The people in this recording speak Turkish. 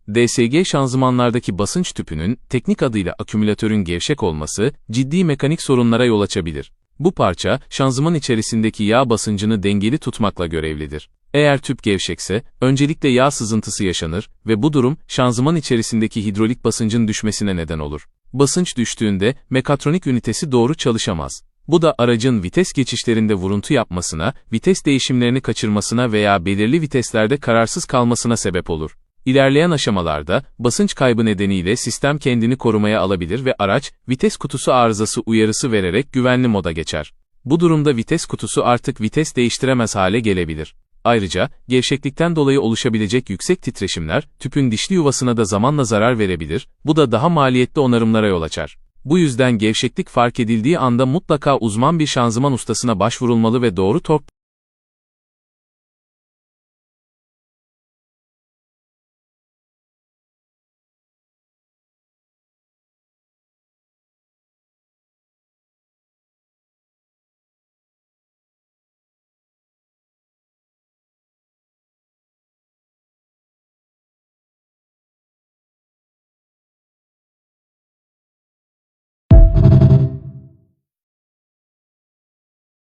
DSG şanzımanlardaki basınç tüpünün, teknik adıyla akümülatörün gevşek olması, ciddi mekanik sorunlara yol açabilir. Bu parça, şanzıman içerisindeki yağ basıncını dengeli tutmakla görevlidir. Eğer tüp gevşekse, öncelikle yağ sızıntısı yaşanır ve bu durum, şanzıman içerisindeki hidrolik basıncın düşmesine neden olur. Basınç düştüğünde, mekatronik ünitesi doğru çalışamaz. Bu da aracın vites geçişlerinde vuruntu yapmasına, vites değişimlerini kaçırmasına veya belirli viteslerde kararsız kalmasına sebep olur. İlerleyen aşamalarda, basınç kaybı nedeniyle sistem kendini korumaya alabilir ve araç, vites kutusu arızası uyarısı vererek güvenli moda geçer. Bu durumda vites kutusu artık vites değiştiremez hale gelebilir. Ayrıca, gevşeklikten dolayı oluşabilecek yüksek titreşimler, tüpün dişli yuvasına da zamanla zarar verebilir, bu da daha maliyetli onarımlara yol açar. Bu yüzden gevşeklik fark edildiği anda mutlaka uzman bir şanzıman ustasına başvurulmalı ve doğru tork